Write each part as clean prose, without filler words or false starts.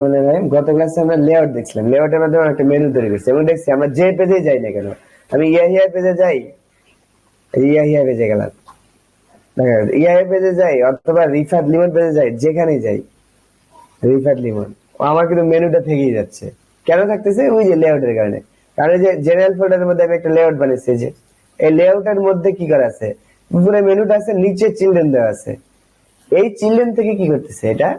গত ক্লাসে আমরা লেআউট দেখছিলাম, লেআউটের মাধ্যমে একটা মেনু তৈরি করছি এবং দেখছি আমরা যে পেজে যাই না কেন, আমি ইয়াহিয়া পেজে যাই, ইয়াহিয়া পেজে গেলাম, ইয়াহিয়া পেজে যাই অথবা রিফাত লিমন পেজে যাই, যেখানেই যাই রিফাত লিমন, আমার কিন্তু মেনুটা থেকেই যাচ্ছে। কেন থাকতেছে? ওই যে লেআউটের কারণে। কারণ যে জেনারেল ফোল্ডারের মধ্যে আমি একটা লেআউট বানিয়েছি, যে এই লেআউটের মধ্যে কি করা আছে, পুরো মেনুটা আছে, নিচে চিলড্রেন দেওয়া আছে, এই চিলড্রেন থেকে কি করতেছে এটা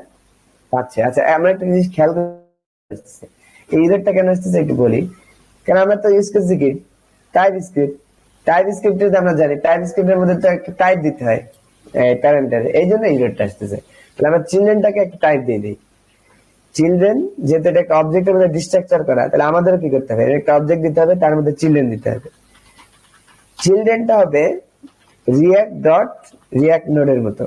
পাচ্ছে। আচ্ছা, আমরা একটা জিনিস খেয়াল করতেছি, এই ইউজারটা কেন আসতেছে একটু বলি। কারণ আমরা তো ইউজ করছি কি টাইপ স্ক্রিপ্ট, টাইপ স্ক্রিপ্টে আমরা জানি টাইপ স্ক্রিপ্টের মধ্যে তো একটা টাইপ দিতে হয় প্যারেন্টের, এই জন্য ইউজারটা আসতেছে। তাহলে আমরা চিলড্রেনটাকে একটা টাইপ দিয়ে দিই। চিলড্রেন যেহেতু এটা একটা অবজেক্টের মধ্যে ডিস্ট্রাকচার করা, তাহলে আমাদেরও কি করতে হবে, একটা অবজেক্ট দিতে হবে, তার মধ্যে চিলড্রেন দিতে হবে। চিলড্রেনটা হবে রিয়াক্ট ডট রিয়াক্ট নোডের মতো,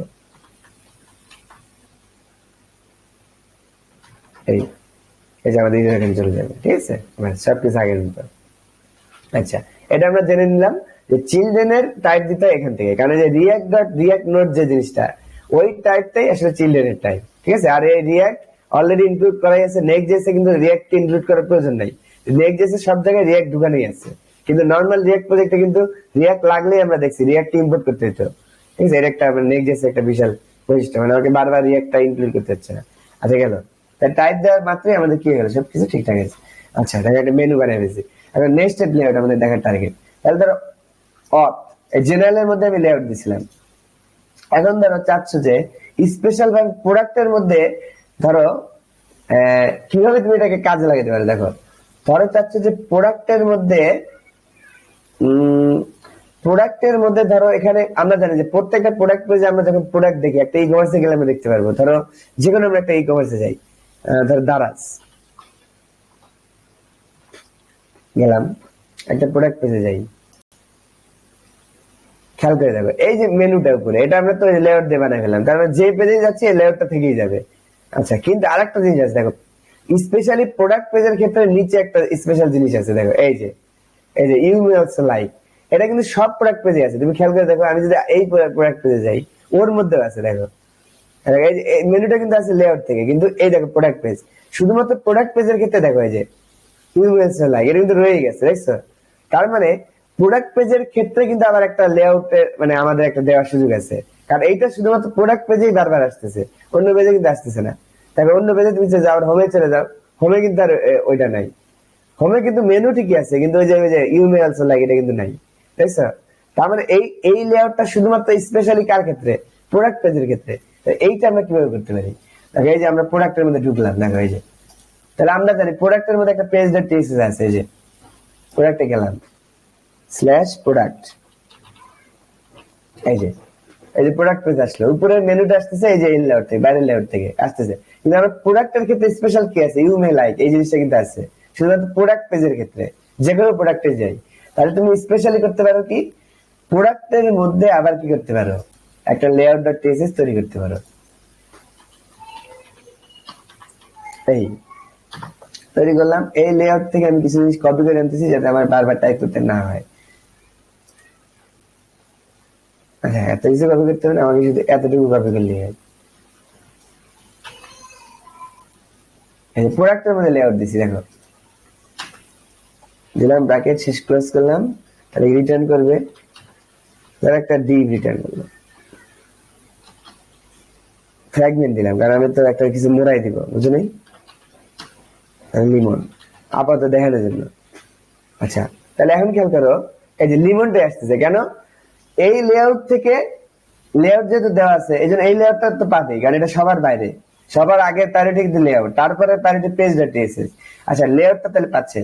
এই যে আমাদের এখানে চলে যাবে, ঠিক আছে, সবকিছু আগের মতো। আচ্ছা, এটা আমরা জেনে নিলাম যে চিলড্রেনের টাইপ দিতে হয় এখান থেকে, কারণ যে রিয়াক্ট ডট রিয়াক্ট নোড যে জিনিসটা, ওই টাইপটাই আসলে চিলড্রেনের টাইপ, ঠিক আছে। আর এই রিয়াক্ট অলরেডি ইনক্লুড করাই আছে নেক্সট জেসে, কিন্তু রিয়াক্ট ইনক্লুড করার প্রয়োজন নাই। নেক্সট জেসে সব জায়গায় রিয়াক্ট ঢুকানোই আছে, কিন্তু নর্মাল রিয়াক্ট প্রজেক্টে কিন্তু রিয়াক্ট লাগলেই আমরা দেখছি রিয়াক্ট ইম্পোর্ট করতে হতো, ঠিক আছে। এটা একটা নেক্সট জেসে একটা বিশাল বৈশিষ্ট্য, মানে আমাকে বারবার রিয়াক্টটা ইনক্লুড করতে হচ্ছে না। আচ্ছা, গেল টাইপ দেওয়ার মাত্রই আমাদের কি হয়ে গেল, সবকিছু ঠিকঠাক আছে। আচ্ছা, দেখো একটা মেনু বানিয়ে ফেলছি। এখন নেক্সট লেআউট আমাদের দেখার টার্গেট। তাহলে ধরো জেনারেলের মধ্যে আমি লেআউট দিছিলাম, এখন ধরো চাচ্ছ যে স্পেশাল ভাবে প্রোডাক্টের মধ্যে ধরো কিভাবে তুমি এটাকে কাজে লাগাতে পারো। দেখো, ধরো চাচ্ছ যে প্রোডাক্টের মধ্যে ধরো এখানে আমরা জানি যে প্রত্যেকটা প্রোডাক্ট পেজে আমরা যখন প্রোডাক্ট দেখি, একটা ই কমার্সে গেলে আমরা দেখতে পারবো, ধরো যে কোনো আমরা একটা ই কমার্সে যাই, ধরো দারাজ গেলাম, একটা প্রোডাক্ট পেজে যাই, খেয়াল করে দেখো এই যে মেনুটা উপরে, এটা আমরা তো লেআউট দিয়ে বানাই ফেললাম, তার মানে যে পেজে যাচ্ছি এই লেআউটটা থেকেই যাবে। আচ্ছা, কিন্তু আরেকটা জিনিস আছে, দেখো স্পেশালি প্রোডাক্ট পেজের ক্ষেত্রে নিচে একটা স্পেশাল জিনিস আছে, দেখো এই যে ইউ মে অলসো লাইক, এটা কিন্তু সব প্রোডাক্ট পেজে আছে। তুমি খেয়াল করে দেখো, আমি যদি এই প্রোডাক্ট পেজে যাই, ওর মধ্যে আছে, দেখো এই মেনুটা কিন্তু আছে লেআউট থেকে, কিন্তু এই দেখো প্রোডাক্ট পেজ, শুধুমাত্র প্রোডাক্ট পেজের ক্ষেত্রে দেখো এই যে ইউ মে অলসো লাইক, এটা কিন্তু রয়ে গেছে, দেখছো। তার মানে প্রোডাক্ট পেজের ক্ষেত্রে কিন্তু আবার একটা লেআউটের মানে আমাদের একটা দেওয়ার সুযোগ আছে, কারণ এইটা শুধুমাত্র প্রোডাক্ট পেজেই বারবার আসতেছে, অন্য পেজে কিন্তু আসতেছে না। তবে অন্য পেজে তুমি যাও, হোমে চলে যাও, হোমে কিন্তু আর ওইটা নাই, হোমে কিন্তু মেনু ঠিকই আছে, কিন্তু ওই যে ইউ মে অলসো লাইক এটা কিন্তু নাই, দেখছো। তার মানে এই লেআউটটা শুধুমাত্র স্পেশালি কার ক্ষেত্রে, প্রোডাক্ট পেজের ক্ষেত্রে। এইটা আমরা কিভাবে করতে পারি, দেখো এই যে আমরা প্রোডাক্টের মধ্যে ঢুকলাম, দেখো এই যে, তাহলে আমরা জানি প্রোডাক্টের মধ্যে একটা পেজ ডট টিএক্সএস আছে, এই যে প্রোডাক্টে গেলাম স্ল্যাশ প্রোডাক্ট, এই যে প্রোডাক্ট পেজ আসলো, উপরে মেনুটা আসতেছে এই যে লেআউট থেকে, বাইরের লেআউট থেকে আসতেছে, কিন্তু আমরা প্রোডাক্টের ক্ষেত্রে স্পেশাল কি আছে, ইউ মে লাইক, এই জিনিসটা কিন্তু আছে শুধুমাত্র প্রোডাক্ট পেজের ক্ষেত্রে। যে কোনো প্রোডাক্টে যাই, তাহলে তুমি স্পেশালি করতে পারো কি, প্রোডাক্টের মধ্যে আবার কি করতে পারো, একটা লেআউট ডট টিএক্সএস তৈরি করতে পারো। এই তৈরি করলাম, এই লেআউট থেকে আমি কিছু জিনিস কপি করে আনতেছি যাতে আমার বারবার টাইপ করতে না হয়। হ্যাঁ, এত কিছু কপি করতে হবে না, আমাকে শুধু এতটুকু কপি করলেই হয়। প্রোডাক্টের মধ্যে লেআউট দিছি, দেখো দিলাম ব্র্যাকেট, শেষ ক্লোজ করলাম, তাহলে রিটার্ন করবে, ধর একটা ডিভ রিটার্ন করলো, ফ্র্যাগমেন্ট দিলাম কারণ আমি তো একটা কিছু মোড়াই দিব, বুঝো নাই, লিমন আপাতত দেখানোর জন্য। আচ্ছা, তাহলে এখন খেয়াল করো, এই যে লিমনটা আসতেছে কেন, এই লেআউট থেকে, লেআউট যেহেতু দেওয়া আছে এই জন্য এই লেআউটটা তো পাবেই, কারণ এটা সবার বাইরে, সবার আগে প্যারিটি কিন্তু লেআউট, তারপরে প্যারিটি পেজ ডট টিএক্সএস। আচ্ছা, লেআউটটা তাহলে পাচ্ছে,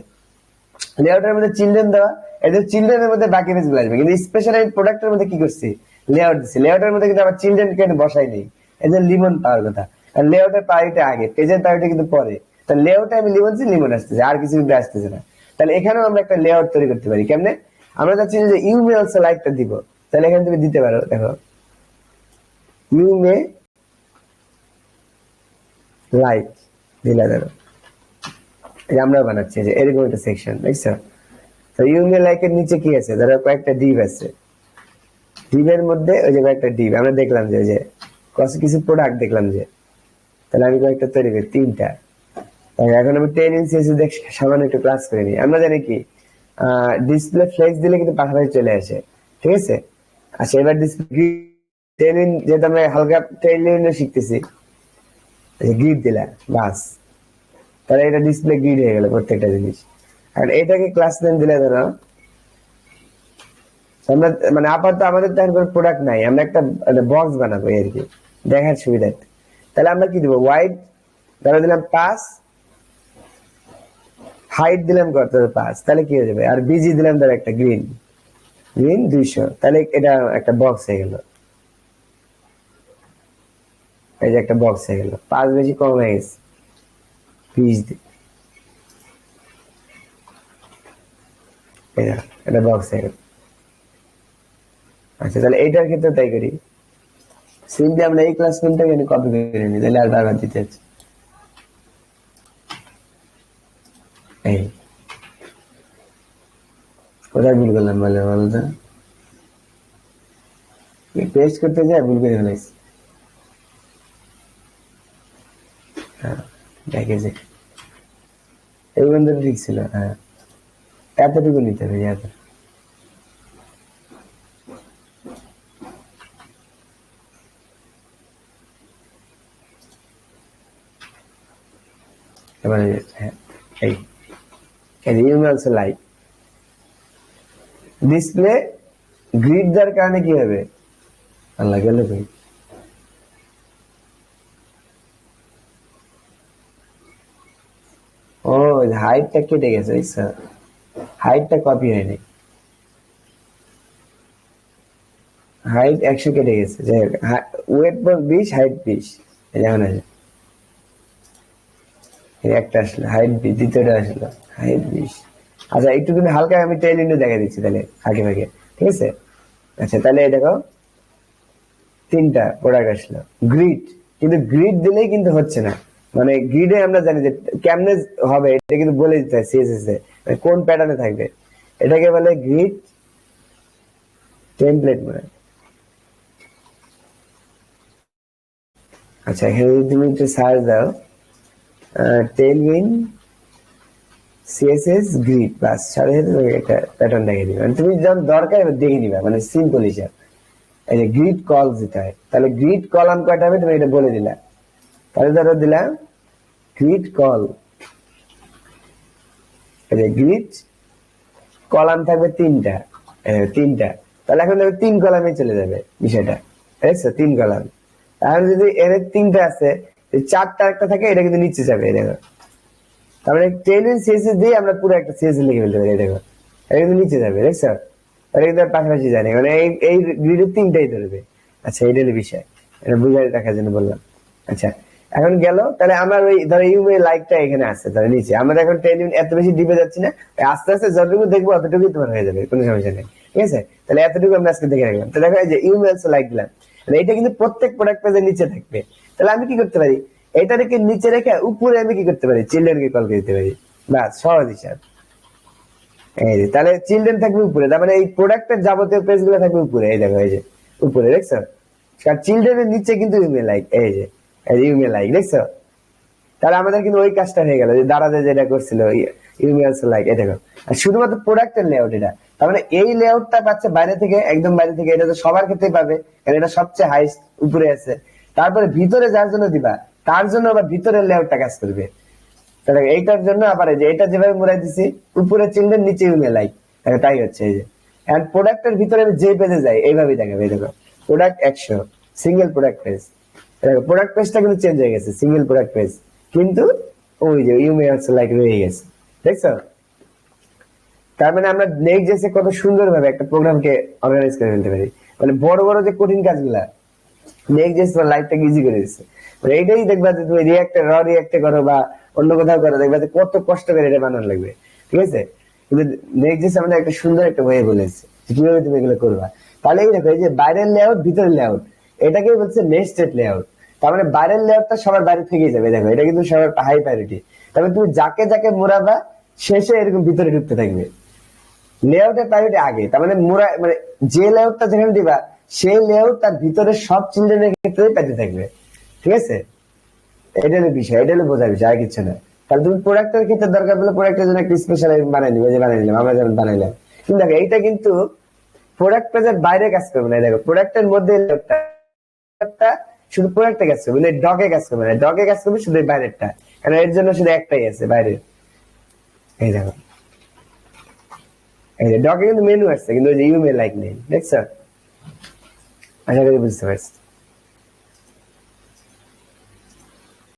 লেআউটের মধ্যে চিলড্রেন দেওয়া, এই যে চিলড্রেনের মধ্যে বাকি পেজগুলো আসবে, কিন্তু স্পেশাল আমি প্রোডাক্টের মধ্যে কি করছি, লেআউট দিচ্ছি, লেআউটের মধ্যে কিন্তু আমার চিলড্রেন কেন বসাই নেই, এই যে লিমন পাওয়ার কথা, আর লেআউটের প্রায়োরিটি আগে, পেজের প্রায়োরিটি কিন্তু পরে, তাহলে লেআউটে আমি লিমন আসতেছে, আর কিছু কিন্তু আসতেছে না। তাহলে এখানেও আমরা একটা লেআউট তৈরি করতে পারি, কেমনে, আমরা চাচ্ছি যে ইউ মে অলসো লাইকটা দিব, তাহলে এখানে তুমি দিতে পারো, দেখো ইউ মে লাইক দিলা, ধরো আমরা বানাচ্ছি যে এরকম একটা সেকশন, দেখছো। তো ইউ মে লাইক এর নিচে কি আছে, ধরো কয়েকটা ডিভ আছে, ডিভের মধ্যে ওই যে কয়েকটা ডিভ আমরা দেখলাম যে কিছু প্রোডাক্ট দেখলাম যে, তাহলে আমি কয়েকটা তৈরি করি, 3টা এখন আমি 10 ইঞ্চি দেখ সামান্য একটু ক্লাস করে নিই। আমরা জানি কি ডিসপ্লে ফ্লেক্স দিলে কিন্তু পাশাপাশি চলে আসে, ঠিক আছে। আচ্ছা এবার ডিসপ্লে 10 ইঞ্চ যেটা আমরা হালকা 10 ইঞ্চি শিখতেছি, গ্রিড দিলা বাস, তাহলে এটা ডিসপ্লে গ্রিড হয়ে গেল প্রত্যেকটা জিনিস। আর এটাকে ক্লাস নেম দিলে ধরো আমরা মানে আপাতত আমাদের তো কোনো প্রোডাক্ট নাই, আমরা একটা বক্স বানাবো আর কি দেখার সুবিধার্থে। তাহলে আমরা কি দেবো, হোয়াইট ধরো দিলাম 5, হাইট দিলাম কত 5, তাহলে কি হয়ে যাবে। আর বিজি দিলাম ধরো একটা গ্রিন 200, তাহলে এটা একটা বক্স হয়ে গেল। এই যে একটা বক্স হয়ে গেল, 5 বেশি কম হয়ে গেছে 20 এটা বক্স হয়ে গেল। আচ্ছা তাহলে এইটার ক্ষেত্রে তাই করি, সিম্পলি আমরা এই ক্লাস রুমটাকে কপি করে নিই, তাহলে আর বারবার দিতে হচ্ছে। এই কোথায় ভুল করলাম বলতো, পেস্ট করতে যায় ভুল করে ফেলাইছি। দেখে যে এই বন্ধু ঠিক ছিল, হ্যাঁ এতটুকু নিতে হবে এত। এবারে হ্যাঁ এই অলসো লাইক ডিসপ্লে গ্রিড দেওয়ার কারণে কি হবে, আল্লাহ গেল ভাই ও হাইটটা কেটে গেছে, হাইটটা কপি হয়নি, হাইট 100 কেটে গেছে, যাই হোক ওয়েট 20 হাইট 20 যেমন আছে। একটা আসলো হাইট 20, দ্বিতীয়টা আসলো হাইট 20। আচ্ছা একটু কিন্তু হালকা আমি টেল উইন্ডো দেখা দিচ্ছি তাহলে আগে ভাগে, ঠিক আছে। আচ্ছা তাহলে দেখো 3টা প্রোডাক্ট আসলো, গ্রিড কিন্তু গ্রিড দিলেই কিন্তু হচ্ছে না, মানে গ্রিডে আমরা জানি যে কেমনে হবে এটা কিন্তু বলে দিতে হয় সিএসএস এ, মানে কোন প্যাটার্নে থাকবে, এটাকে বলে গ্রিড টেমপ্লেট মানে। আচ্ছা এখানে যদি তুমি একটু সার্চ দাও টেলউইন্ড সিএসএস গ্রিড, বাস সাথে সাথে তোমাকে একটা প্যাটার্ন দেখিয়ে দিবে, মানে তুমি যখন দরকার দেখে নিবা, মানে সিম্পল হিসাব। এই যে গ্রিড কল যেটা হয়, তাহলে গ্রিড কলাম কয়টা হবে তুমি এটা বলে দিলা, তাহলে ধরো দিলা গ্রিড কল, এই যে গ্রিড কলাম থাকবে 3টা, তাহলে এখন দেখো 3 কলামে চলে যাবে বিষয়টা, বুঝছো 3 কলাম। এখন যদি এর 3টা আছে 4টা একটা থাকে, এটা কিন্তু নিচে যাবে, দেখো তারপরে টেলউইন্ড সিএসএস দিয়ে আমরা পুরো একটা সিএসএস লিখে ফেলতে পারি, দেখো এটা কিন্তু নিচে যাবে, দেখছো এটা কিন্তু পাশাপাশি জানি, মানে এই গ্রিডের 3টাই ধরবে। আচ্ছা এইটা হলো বিষয়, এটা বুঝাই রাখার জন্য বললাম। আচ্ছা এখন গেল, তাহলে আমার ওই ধরো ইউএ লাইকটা এখানে আসছে, তাহলে নিচে আমরা এখন টেলউইন্ড এত বেশি ডিপে যাচ্ছি না, আস্তে আস্তে যতটুকু দেখবো অতটুকুই তোমার হয়ে যাবে, কোনো সমস্যা নেই, ঠিক আছে। তাহলে এতটুকু আমরা আজকে দেখে রাখলাম। তো দেখো এই যে ইউএলস লাইক দিলাম, এটা কিন্তু প্রত্যেক প্রোডাক্ট পেজের নিচে থাকবে। তাহলে আমি কি করতে পারি, এটা রেখে নিচে রেখে উপরে আমি কি করতে পারি, চিলড্রেনকে কল করে দিতে পারি, বাস সহজ হিসাব। এই যে তাহলে চিলড্রেন থাকবে উপরে, তার মানে এই প্রোডাক্টের যাবতীয় পেজ গুলো থাকবে উপরে, এই দেখো এই যে উপরে, দেখছো। কারণ চিলড্রেনের নিচে কিন্তু ইমেল লাইক, এই যে ইমেল লাইক, দেখছো। তাহলে আমাদের কিন্তু ওই কাজটা হয়ে গেল, যে দাঁড়াতে যেটা করছিল ইমেল লাইক, এই দেখো। আর শুধুমাত্র প্রোডাক্টের লেআউট এটা, তার মানে এই লেআউটটা পাচ্ছে বাইরে থেকে, একদম বাইরে থেকে, এটা তো সবার ক্ষেত্রেই পাবে, কারণ এটা সবচেয়ে হাইস্ট উপরে আছে। তারপরে ভিতরে যার জন্য দিবা তার জন্য আবার ভিতরের লেআউটটা কাজ করবে, তাহলে এইটার জন্য আবার এই যে এটা যেভাবে মুড়াই দিছি উপরে চিলড্রেন নিচে ইমেল লাইক, তাই হচ্ছে। এই যে এন্ড প্রোডাক্টের ভিতরে আমি যে পেজে যাই এইভাবেই দেখাবে, দেখো প্রোডাক্ট 100 সিঙ্গেল প্রোডাক্ট পেজ, দেখো প্রোডাক্ট পেজটা কিন্তু চেঞ্জ হয়ে গেছে, সিঙ্গেল প্রোডাক্ট পেজ, কিন্তু ওই যে ইমেল লাইক রয়ে গেছে, দেখছো। তার মানে আমরা নেক্সট কত সুন্দর ভাবে একটা প্রোগ্রামকে অর্গানাইজ করে ফেলতে পারি, মানে বড় বড় যে কঠিন কাজগুলা নেক্সট লাইফটাকে ইজি করে দিচ্ছে। মানে এইটাই দেখবা যে তুমি রিয়াক্টে র রিয়াক্টে করো বা অন্য কোথাও করো, দেখবা যে কত কষ্ট করে এটা বানানো লাগবে, ঠিক আছে। কিন্তু নেক্সট আমাদের একটা সুন্দর একটা ওয়ে বলেছে কিভাবে তুমি এগুলো করবা। তাহলে এই দেখো এই যে বাইরের লেআউট ভিতরের লেআউট, এটাকে বলছে নেস্টেড লেআউট। তার মানে বাইরের লেআউটটা সবার বাইরে থেকেই যাবে, দেখো এটা কিন্তু সবার হাই প্রায়োরিটি। তবে তুমি যাকে যাকে মোড়াবা শেষে এরকম ভিতরে ঢুকতে থাকবে, লেআউটের প্রায়োরিটি আগে। তার মানে মোড়া মানে যে লেআউটটা যেখানে দিবা সেই লেআউট তার ভিতরে সব চিলড্রেনের ক্ষেত্রে পেতে থাকবে, ঠিক আছে। এটা হলো বিষয়, এটা হলো বোঝার বিষয়, আর কিছু না। তাহলে তুমি প্রোডাক্টের ক্ষেত্রে দরকার পড়লে প্রোডাক্টের জন্য একটা স্পেশাল বানাই নিবে, যে বানাই নিলাম আমরা যেমন বানাইলাম। কিন্তু দেখো এইটা কিন্তু প্রোডাক্ট পেজের বাইরে কাজ করবে না। দেখো প্রোডাক্টের মধ্যে শুধু প্রোডাক্টে কাজ করবে, ডকে কাজ করবে না, ডকে কাজ করবে শুধু বাইরেরটা, কারণ এর জন্য শুধু একটাই আছে বাইরে। এই দেখো এই যে ডকে কিন্তু মেনু আসছে, কিন্তু ওই যে ইউমেল লাইক নেই, দেখছো? আশা করি বুঝতে পারছি।